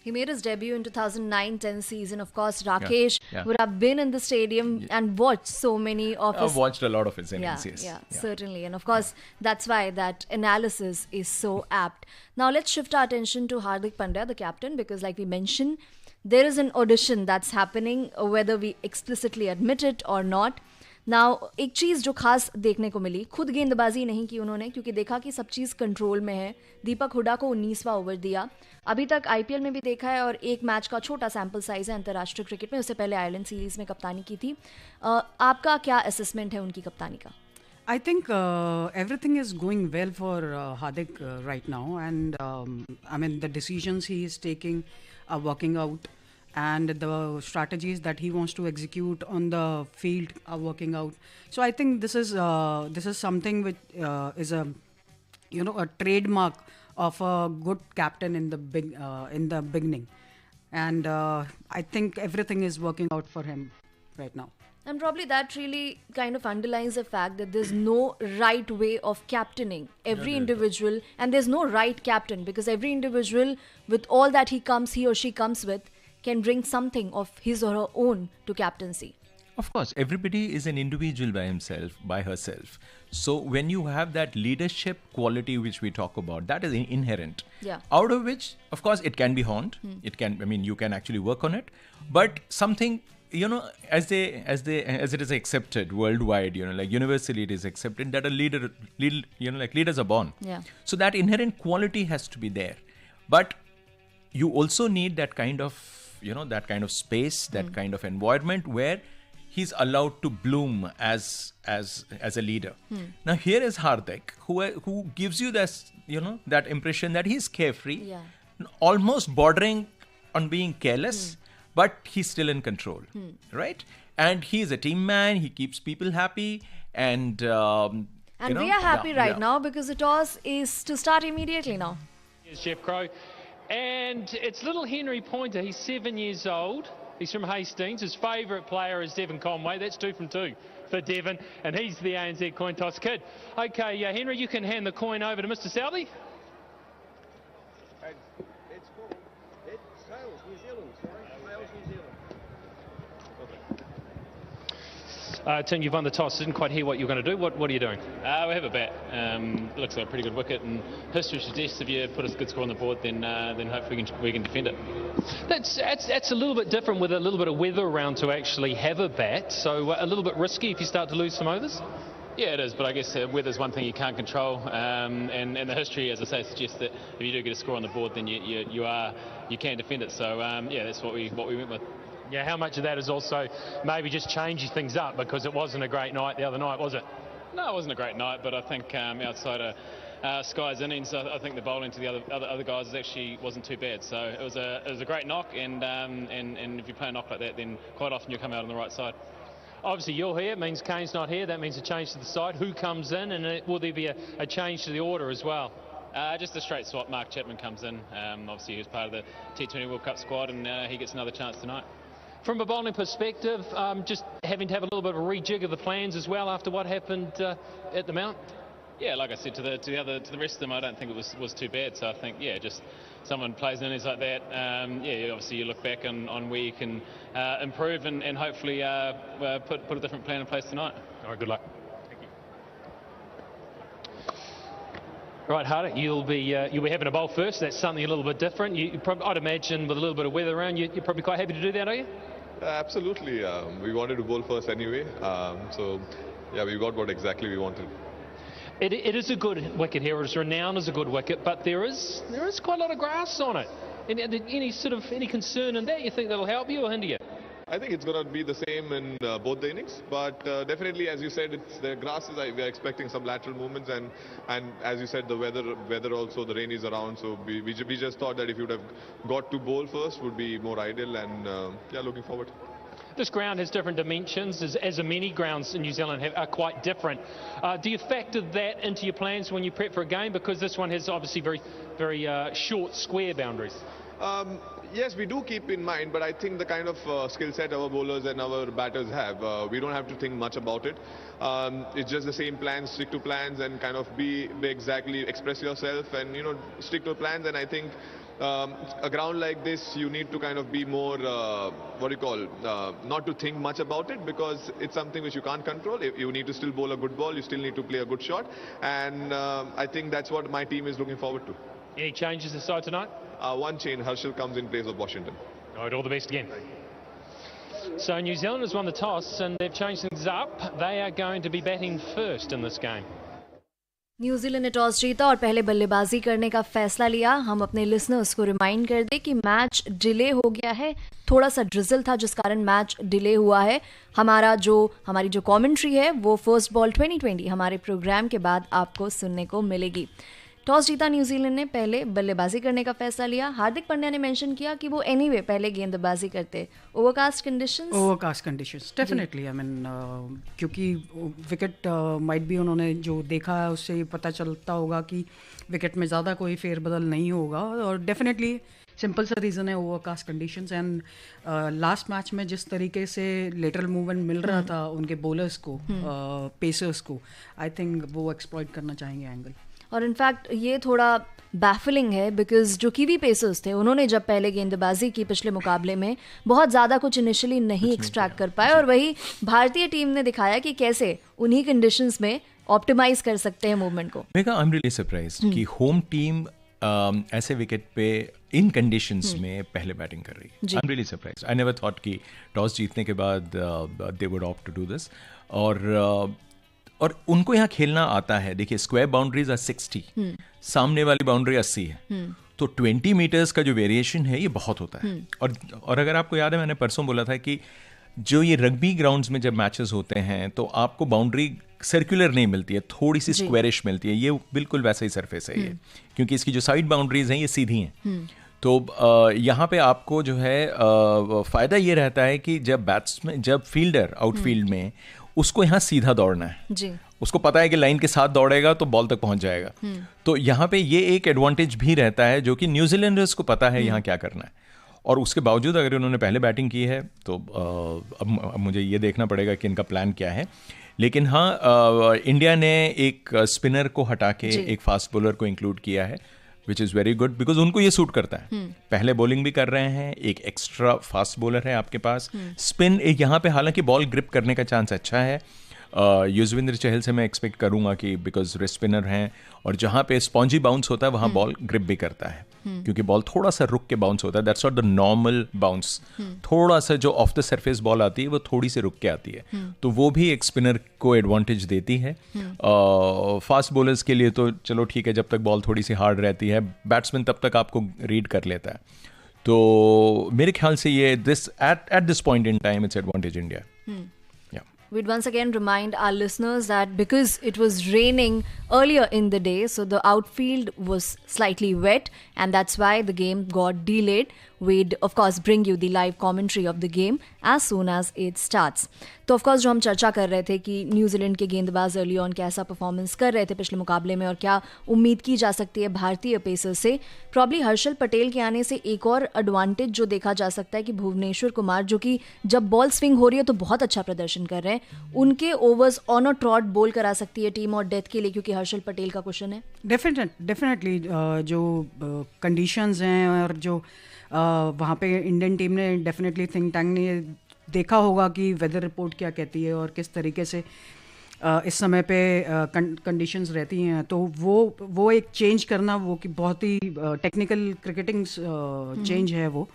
He made his debut in 2009-10 season. Of course, Rakesh would have been in the stadium and watched so many of his... I've watched a lot of his innings, yes. Certainly. And of course, that's why that analysis is so apt. Now, let's shift our attention to Hardik Pandya, the captain, because like we mentioned, there is an audition that's happening, whether we explicitly admit it or not. Now एक चीज़ जो खास देखने को मिली, खुद गेंदबाजी नहीं की उन्होंने, क्योंकि देखा कि सब चीज़ कंट्रोल में है. दीपक हुड्डा को 19वां ओवर दिया. अभी तक आईपीएल में भी देखा है, और एक मैच का छोटा सैम्पल साइज है अंतर्राष्ट्रीय क्रिकेट में. उससे पहले आयरलैंड सीरीज में कप्तानी की थी. आपका क्या असेसमेंट है उनकी कप्तानी का? I think everything is going well for Hardik right now, and I mean the decisions he is taking are working out, and the strategies that he wants to execute on the field are working out. So I think this is something which is a trademark of a good captain in the beginning, and I think everything is working out for him right now. And probably that really kind of underlines the fact that there's no right way of captaining every individual, and there's no right captain, because every individual, with all that he or she comes with, can bring something of his or her own to captaincy. Of course, everybody is an individual by himself, by herself. So when you have that leadership quality which we talk about, that is inherent. Yeah. Out of which, of course, it can be honed. It can, I mean, you can actually work on it. But something, you know, as it is accepted worldwide, you know, like universally it is accepted that a leader, you know, like leaders are born. Yeah. So that inherent quality has to be there. But you also need that kind of, you know, that kind of space, that kind of environment where he's allowed to bloom as a leader. Now here is Hardik, who gives you this, you know, that impression that he's carefree, almost bordering on being careless, but he's still in control, right? And he's a team man. He keeps people happy, and we are happy now because the toss is to start immediately now. Here's Jeff Crow, and it's little Henry Pointer. He's 7 years old. He's from Hastings. His favourite player is Devon Conway. That's 2 from 2 for Devon, and he's the ANZ coin toss kid. Okay, Henry, you can hand the coin over to Mr. Southey. It's cool. It sails New Zealand, sorry. Sails New Zealand. Tim, you've won the toss. Didn't quite hear what you're going to do. What are you doing? We have a bat. Looks like a pretty good wicket, and history suggests if you put a good score on the board, then hopefully we can defend it. That's a little bit different with a little bit of weather around to actually have a bat, so a little bit risky if you start to lose some overs? Yeah, it is, but I guess weather's one thing you can't control, and the history, as I say, suggests that if you do get a score on the board, then you can defend it. So that's what we went with. Yeah, how much of that is also maybe just changing things up because it wasn't a great night the other night, was it? No, it wasn't a great night, but I think outside of Sky's innings, I think the bowling to the other guys actually wasn't too bad. So it was a great knock, and if you play a knock like that, then quite often you come out on the right side. Obviously you're here, it means Kane's not here, that means a change to the side. Who comes in, and will there be a change to the order as well? Just a straight swap. Mark Chapman comes in. Obviously he was part of the T20 World Cup squad, and he gets another chance tonight. From a bowling perspective, just having to have a little bit of a rejig of the plans as well after what happened at the Mount? Yeah, like I said, to the rest of them, I don't think it was too bad. So I think, just someone plays innings like that, obviously you look back on where you can improve and hopefully put a different plan in place tonight. All right, good luck. Thank you. Right, Hardik, you'll be having a bowl first. That's something a little bit different. I'd imagine with a little bit of weather around, you're probably quite happy to do that, are you? Absolutely. We wanted to bowl first anyway. We got what exactly we wanted. It is a good wicket here. It's renowned as a good wicket, but there is quite a lot of grass on it. Any concern in that? You think that'll help you or hinder you? I think it's going to be the same in both the innings, but definitely, as you said, the grass is. We are expecting some lateral movements, and as you said, the weather also, the rain is around. So we just thought that if you would have got to bowl first, would be more ideal, and looking forward. This ground has different dimensions, as many grounds in New Zealand are quite different. Do you factor that into your plans when you prep for a game? Because this one has obviously very, very short square boundaries. Yes, we do keep in mind, but I think the kind of skill set our bowlers and our batters have, we don't have to think much about it. It's just the same plans, stick to plans, and kind of be exactly express yourself, and stick to plans. And I think a ground like this, you need to kind of be more not to think much about it, because it's something which you can't control. You need to still bowl a good ball, you still need to play a good shot, and I think that's what my team is looking forward to. Any changes this side tonight? One change. Herschel comes in place of Washington. All right, all the best again. So New Zealand has won the toss and they've changed things up. They are going to be batting first in this game. New Zealand ने toss जीता और पहले बल्लेबाजी करने का फैसला लिया. हम अपने लिसनर्स को रिमाइंड कर दें कि मैच डिले हो गया है. थोड़ा सा ड्रिजल था जिस कारण मैच डिले हुआ है. हमारी जो कमेंट्री है वो फर्स्ट बॉल 2020 हमारे प्रोग्राम के बाद आपको सुनने को मिलेगी. टॉस जीता न्यूजीलैंड ने, पहले बल्लेबाजी करने का फैसला लिया. हार्दिक पांड्या ने मेंशन किया कि वो एनीवे पहले गेंदबाजी करते. Overcast conditions definitely. I mean क्योंकि विकेट माइट भी उन्होंने जो देखा है उससे पता चलता होगा कि विकेट में ज़्यादा कोई फेरबदल नहीं होगा, और डेफिनेटली सिंपल सा रीज़न है overcast conditions. And last match में जिस तरीके से लेटरल मूवमेंट मिल रहा था उनके बॉलर्स को, पेसर्स को, आई थिंक वो एक्सप्लॉइट करना चाहेंगे एंगल. और इनफैक्ट ये थोड़ा बैफलिंग है बिकॉज जो कीवी पेसर्स थे उन्होंने जब पहले गेंदबाजी की पिछले मुकाबले में बहुत ज़्यादा कुछ इनिशियली नहीं एक्सट्रैक्ट कर पाए, और वही भारतीय टीम ने दिखाया कि कैसे उन्हीं कंडीशंस में ऑप्टिमाइज कर सकते हैं मूवमेंट को. आई एम रियली सरप्राइज्ड कि होम टीम ऐसे विकेट पे इन कंडीशंस में पहले बैटिंग कर रही है. I am really surprised. I never thought कि टॉस जीतने के बाद they would opt to do this. और उनको यहाँ खेलना आता है. देखिए स्क्वायर बाउंड्रीज आर 60, सामने वाली बाउंड्री 80 है, तो 20 मीटर्स का जो वेरिएशन है ये बहुत होता है. और अगर आपको याद है मैंने परसों बोला था कि जो ये रग्बी ग्राउंड्स में जब मैचेस होते हैं तो आपको बाउंड्री सर्कुलर नहीं मिलती है, थोड़ी सी स्क्वेरिश मिलती है. ये बिल्कुल वैसा ही सरफेस है ये, क्योंकि इसकी जो साइड बाउंड्रीज हैं ये सीधी हैं. तो यहाँ पे आपको जो है फ़ायदा ये रहता है कि जब फील्डर आउटफील्ड में उसको यहाँ सीधा दौड़ना है जी. उसको पता है कि लाइन के साथ दौड़ेगा तो बॉल तक पहुंच जाएगा. तो यहाँ पे ये एक एडवांटेज भी रहता है जो कि न्यूजीलैंडर्स को पता है यहाँ क्या करना है. और उसके बावजूद अगर उन्होंने पहले बैटिंग की है तो अब मुझे ये देखना पड़ेगा कि इनका प्लान क्या है. लेकिन हाँ, इंडिया ने एक स्पिनर को हटा के एक फास्ट बॉलर को इंक्लूड किया है, which is very good because उनको ये सूट करता है. पहले बॉलिंग भी कर रहे हैं, एक एक्स्ट्रा फास्ट बॉलर है आपके पास. स्पिन एक यहाँ पे हालांकि बॉल ग्रिप करने का चांस अच्छा है. युजवेंद्र चहल से मैं एक्सपेक्ट करूंगा कि बिकॉज रेस्ट स्पिनर हैं और जहाँ पे स्पॉन्जी बाउंस होता है वहाँ बॉल ग्रिप भी करता है, क्योंकि बॉल थोड़ा सा रुक के बाउंस होता है. That's not the normal bounce. थोड़ा सा जो ऑफ द सरफेस बॉल आती है वो थोड़ी सी रुक के आती है, तो वो भी एक स्पिनर को एडवांटेज देती है. फास्ट बॉलर्स के लिए तो चलो ठीक है, जब तक बॉल थोड़ी सी हार्ड रहती है, बैट्समैन तब तक आपको रीड कर लेता है. तो मेरे ख्याल से ये at this point in time it's advantage India. We'd once again remind our listeners that because it was raining earlier in the day, so the outfield was slightly wet, and that's why the game got delayed. We'd of course bring you the live commentary of the game as soon as it starts. तो of course जो हम चर्चा कर रहे थे कि New Zealand के गेंदबाज अर्ली ऑन कैसा परफॉर्मेंस कर रहे थे पिछले मुकाबले में और क्या उम्मीद की जा सकती है भारतीय पेसर से. प्रॉब्ली हर्षल पटेल के आने से एक और एडवांटेज जो देखा जा सकता है कि भुवनेश्वर कुमार, जो कि जब बॉल स्विंग हो रही है तो बहुत अच्छा प्रदर्शन कर रहे हैं, उनके ओवर्स ऑन अ ट्रॉट बोल करा सकती है टीम और डेथ के लिए, क्योंकि हर्षल पटेल का क्वेश्चन है. डेफिनेटली जो कंडीशंस हैं और जो वहाँ पे इंडियन टीम ने डेफिनेटली थिंक टैंक ने देखा होगा कि वेदर रिपोर्ट क्या कहती है और किस तरीके से इस समय पे कंडीशंस रहती हैं, तो वो एक चेंज करना वो कि बहुत ही टेक्निकल क्रिकेटिंग चेंज है वो.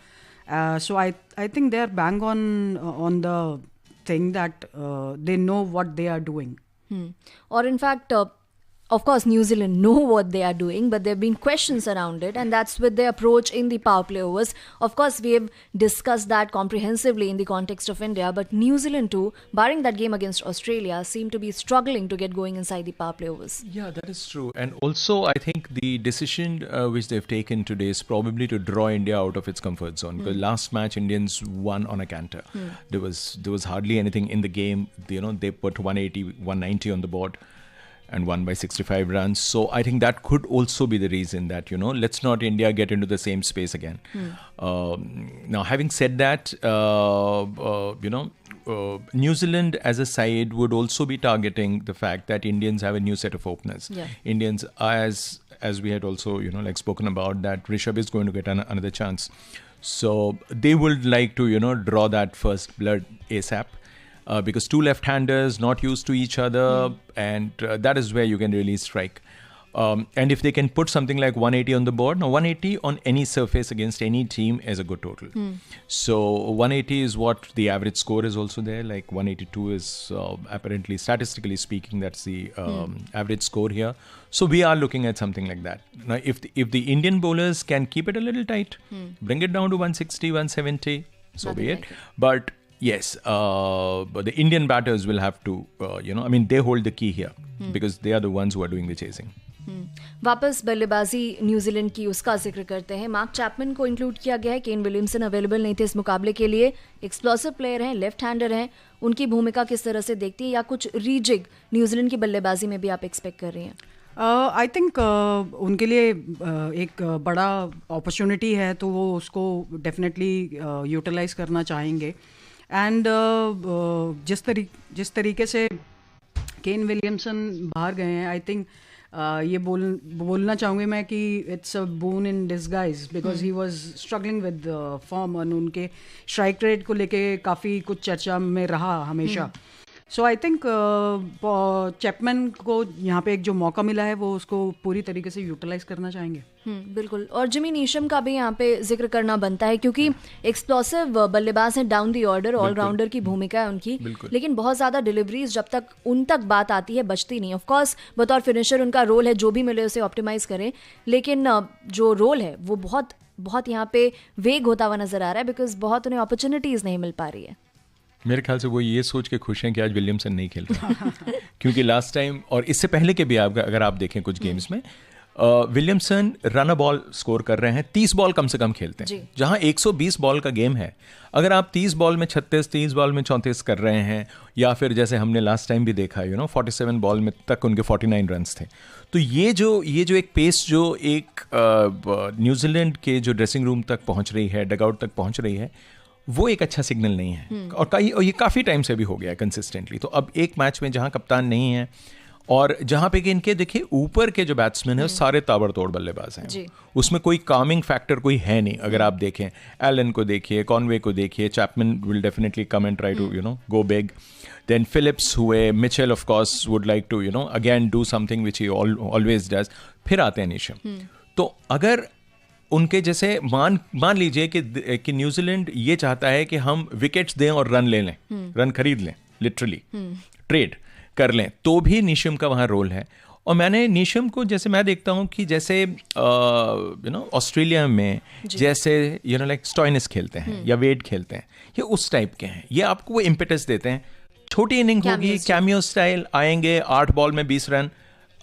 So I think they are bang on the thing that they know what they are doing. और in fact of course New Zealand know what they are doing, but there have been questions around it, and that's with their approach in the power play overs. Of course we have discussed that comprehensively in the context of India, but New Zealand too, barring that game against Australia, seem to be struggling to get going inside the power play overs. Yeah, that is true. And also I think the decision which they've taken today is probably to draw India out of its comfort zone, because last match Indians won on a canter. There was hardly anything in the game. You know, they put 180 190 on the board and won by 65 runs. So I think that could also be the reason that, you know, let's not India get into the same space again. Now, having said that, New Zealand as a side would also be targeting the fact that Indians have a new set of openers. Yeah. Indians, as we had also, you know, like spoken about, that Rishabh is going to get another chance. So they would like to, you know, draw that first blood ASAP. Because two left-handers not used to each other, and that is where you can really strike. And if they can put something like 180 on the board, now 180 on any surface against any team is a good total. So 180 is what the average score is also there. Like 182 is apparently, statistically speaking, that's the average score here. So we are looking at something like that. Now, if the Indian bowlers can keep it a little tight, bring it down to 160, 170, so be it. But yes, but the Indian batters will have to, they hold the key here because they are the ones who are doing the chasing. वापस बल्लेबाजी New Zealand की उसका जिक्र करते हैं। Mark Chapman को include किया गया है, केन विलियमसन अवेलेबल नहीं थे इस मुकाबले के लिए। एक्सप्लोसिव प्लेयर हैं, लेफ्ट हैंडर हैं, उनकी भूमिका किस तरह से देखती है, या कुछ रीजिग न्यूजीलैंड की बल्लेबाजी में भी आप एक्सपेक्ट कर रही हैं? आई थिंक उनके लिए एक बड़ा अपॉर्चुनिटी है, तो वो उसको डेफिनेटली यूटिलाइज करना चाहेंगे। एंड जिस तरीके से केन विलियमसन बाहर गए हैं, आई थिंक ये बोलना चाहूँगी मैं कि it's a boon in disguise, because he was struggling with form, और उनके स्ट्राइक रेट को लेके काफ़ी कुछ चर्चा में रहा हमेशा। सो आई थिंक चैपमैन को यहाँ पे एक जो मौका मिला है वो उसको पूरी तरीके से यूटिलाइज करना चाहेंगे। बिल्कुल। और जिमी नीशम का भी यहाँ पे जिक्र करना बनता है, क्योंकि एक्सप्लोसिव बल्लेबाज हैं, डाउन दी ऑर्डर, ऑलराउंडर की भूमिका है उनकी, लेकिन बहुत ज़्यादा डिलीवरीज जब तक उन तक बात आती है बचती नहीं। ऑफ कोर्स बतौर फिनिशर उनका रोल है, जो भी मिले उसे ऑप्टिमाइज करें, लेकिन जो रोल है वो बहुत बहुत यहाँ पे वेग होता हुआ नजर आ रहा है, बिकॉज बहुत उन्हें अपॉर्चुनिटीज़ नहीं मिल पा रही है। मेरे ख्याल से वो ये सोच के खुश हैं कि आज विलियमसन नहीं खेल रहा क्योंकि लास्ट टाइम और इससे पहले के भी अगर आप देखें कुछ गेम्स में Williamson run a ball score कर रहे हैं, 30 बॉल कम से कम खेलते हैं, जहां 120 बॉल का गेम है। अगर आप 30 बॉल में 36, 30 बॉल में 34 कर रहे हैं, या फिर जैसे हमने लास्ट टाइम भी देखा 47 बॉल में तक उनके 49 रन्स थे, तो ये जो एक पेस जो एक न्यूजीलैंड के जो ड्रेसिंग रूम तक पहुंच रही है, डगआउट तक पहुंच रही है, वो एक अच्छा सिग्नल नहीं है। और ये काफ़ी टाइम से भी हो गया है कंसिस्टेंटली। तो अब एक मैच में जहां कप्तान नहीं है और जहां पे कि इनके देखिए ऊपर के जो बैट्समैन हैं सारे ताबड़तोड़ बल्लेबाज हैं, उसमें कोई कामिंग फैक्टर कोई है नहीं। अगर आप देखें एलन को देखिए, कॉनवे को देखिए, Chapman will definitely come and try to go big, then Phillips हुए, Mitchell of course would like to again do something which he always does, फिर आते हैं नीशम। तो अगर उनके जैसे मान लीजिए कि न्यूजीलैंड ये चाहता है कि हम विकेट्स दें और रन ले लें, रन खरीद लें, लिटरली ट्रेड कर लें, तो भी नीशम का वहाँ रोल है। और मैंने नीशम को जैसे मैं देखता हूँ कि जैसे ऑस्ट्रेलिया में जैसे लाइक स्टॉइनिस खेलते हैं या वेड खेलते हैं, ये उस टाइप के हैं। ये आपको वो इम्पेटस देते हैं, छोटी इनिंग होगी, कैमियो स्टाइल आएंगे, 8 बॉल में 20 रन,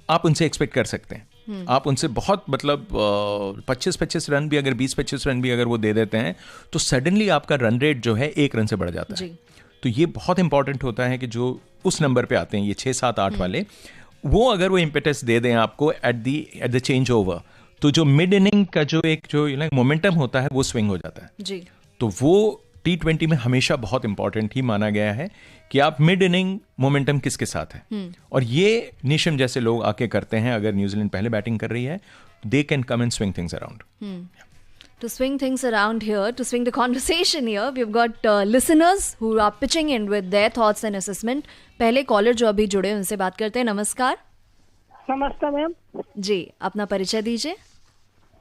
आप उनसे एक्सपेक्ट कर सकते हैं। आप उनसे बहुत 25-25 रन भी, अगर 20-25 रन भी अगर वो दे देते हैं, तो सडनली आपका रन रेट जो है 1 रन से बढ़ जाता है। तो ये बहुत इंपॉर्टेंट होता है कि जो उस नंबर पे आते हैं, ये 6, 7, 8 वाले, वो अगर वो इम्पेटस दे दें आपको एट द चेंज ओवर, तो जो मिड इनिंग का जो मोमेंटम होता है वो स्विंग हो जाता है जी। तो वो T20 में हमेशा बहुत इंपॉर्टेंट ही माना गया है कि आप मिड इनिंग मोमेंटम किसके साथ है, और ये नीशम जैसे लोग आके करते हैं। अगर न्यूजीलैंड पहले बैटिंग कर रही है, they can come and swing things around. To swing things around here, to swing the conversation here, we've got listeners who are pitching in with their thoughts and assessment. पहले collar जो अभी जुड़े उनसे बात करते हैं। नमस्कार। नमस्ते मैम जी, अपना परिचय दीजिए।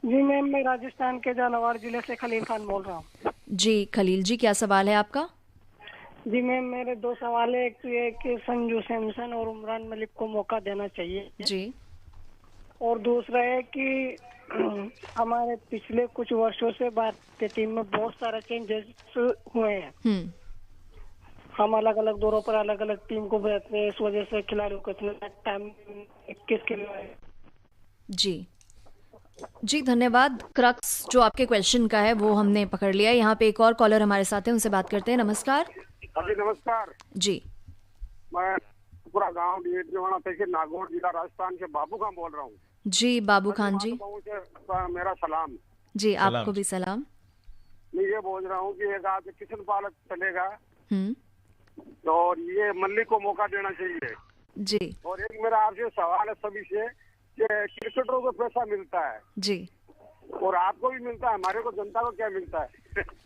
जी मैम, मैं राजस्थान के जानवर जिले से खलील खान बोल रहा हूँ। जी खलील जी, क्या सवाल है आपका? जी मैम, मेरे 2 सवाल है। एक तो ये कि संजू सैमसन और उमरान मलिक को मौका देना चाहिए जी, और दूसरा है कि हमारे पिछले कुछ वर्षों से भारतीय टीम में बहुत सारे चेंजेस हुए हैं। हम अलग अलग दौरों पर अलग अलग टीम को भेजते हैं, इस वजह से खिलाड़ियों को इतना टाइम किसके लिए। जी धन्यवाद। क्रक्स जो आपके क्वेश्चन का है वो हमने पकड़ लिया। यहाँ पे एक और कॉलर हमारे साथ हैं, उनसे बात करते हैं। नमस्कार। जी नमस्कार जी, मैं पूरा गांव तहसील नागौर जिला राजस्थान से बाबू खान बोल रहा हूँ। जी बाबू खान जी, मेरा सलाम। जी आपको भी सलाम। मैं ये बोल रहा हूँ कि एक आदमी किशन पालक चलेगा और ये मल्लिक को मौका देना चाहिए जी। और एक मेरा आपसे सवाल है सभी से, क्रिकेटरों को पैसा मिलता है जी, और आपको भी मिलता है, हमारे को जनता को क्या मिलता है?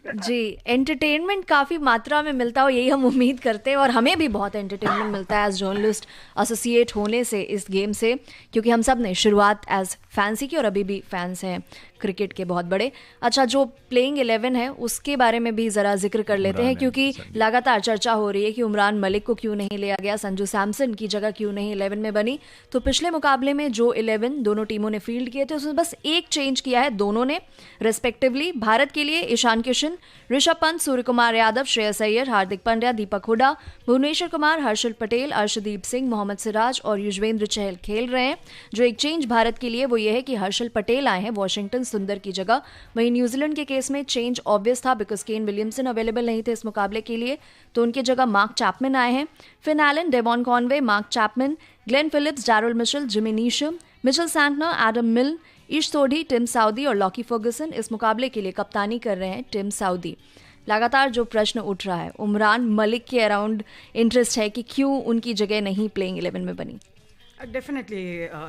जी एंटरटेनमेंट काफ़ी मात्रा में मिलता हो, यही हम उम्मीद करते हैं, और हमें भी बहुत एंटरटेनमेंट मिलता है एज जर्नलिस्ट एसोसिएट होने से इस गेम से, क्योंकि हम सब ने शुरुआत एज फैंसी की और अभी भी फैंस हैं क्रिकेट के बहुत बड़े। अच्छा, जो प्लेइंग 11 है उसके बारे में भी ज़रा जिक्र कर लेते हैं, क्योंकि लगातार चर्चा हो रही है कि उमरान मलिक को क्यों नहीं लिया गया, संजू सैमसन की जगह क्यों नहीं 11 में बनी। तो पिछले मुकाबले में जो 11 दोनों टीमों ने फील्ड किए थे उसमें बस एक चेंज किया है दोनों ने रेस्पेक्टिवली। भारत के लिए ईशान ईशान किशन, ऋषभ पंत, सूर्य कुमार यादव, श्रेयस अय्यर, हार्दिक पांड्या, दीपक हुडा, भुवनेश्वर कुमार, हर्षल पटेल, अर्शदीप सिंह, मोहम्मद सिराज और युजवेंद्र चहल खेल रहे हैं। जो एक चेंज भारत के लिए वो ये है कि हर्षल पटेल आए हैं वॉशिंगटन सुंदर की जगह। वहीं न्यूजीलैंड के केस में चेंज ऑब्वियस था बिकॉज केन विलियमसन अवेलेबल नहीं थे इस मुकाबले के लिए, तो उनकी जगह मार्क चैपमैन आए हैं। Finn Allen, Devon Conway, Mark Chapman, Glenn Phillips, Daryl Mitchell, Jimmy Neesham, Mitchell Santner, Adam Milne, Ish Sodhi, Tim Southee और लॉकी फर्गुसन इस मुकाबले के लिए कप्तानी कर रहे हैं टिम साउदी। लगातार जो प्रश्न उठ रहा है, उमरान मलिक के अराउंड इंटरेस्ट है कि क्यों उनकी जगह नहीं प्लेइंग 11 में बनी। डेफिनेटली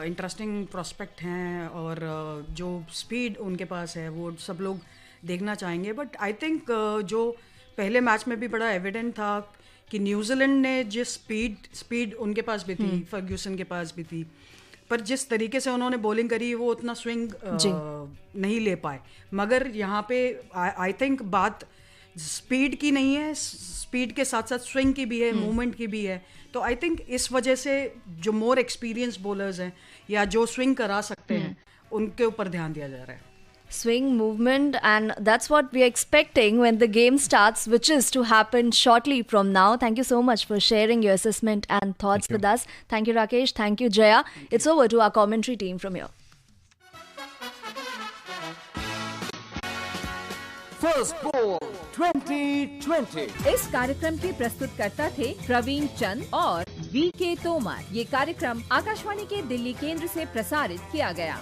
इंटरेस्टिंग प्रोस्पेक्ट हैं और जो स्पीड उनके पास है वो सब लोग देखना चाहेंगे। बट आई थिंक जो पहले मैच में भी बड़ा एविडेंट था कि न्यूजीलैंड ने जिस स्पीड उनके पास भी थी, फर्ग्यूसन के पास भी थी, पर जिस तरीके से उन्होंने बॉलिंग करी वो उतना स्विंग नहीं ले पाए। मगर यहाँ पे आई थिंक बात स्पीड की नहीं है, स्पीड के साथ साथ स्विंग की भी है, मूवमेंट की भी है। तो आई थिंक इस वजह से जो मोर एक्सपीरियंस बॉलर्स हैं या जो स्विंग करा सकते हैं उनके ऊपर ध्यान दिया जा रहा है। Swing movement, and that's what we are expecting when the game starts, which is to happen shortly from now. Thank you so much for sharing your assessment and thoughts with us. Thank you, Rakesh. Thank you, Jaya. It's over to our commentary team from here. First ball 2020. इस कार्यक्रम के प्रस्तुतकर्ता थे प्रवीण चंद और VK Tomar. ये कार्यक्रम आकाशवाणी के दिल्ली केंद्र से प्रसारित किया गया।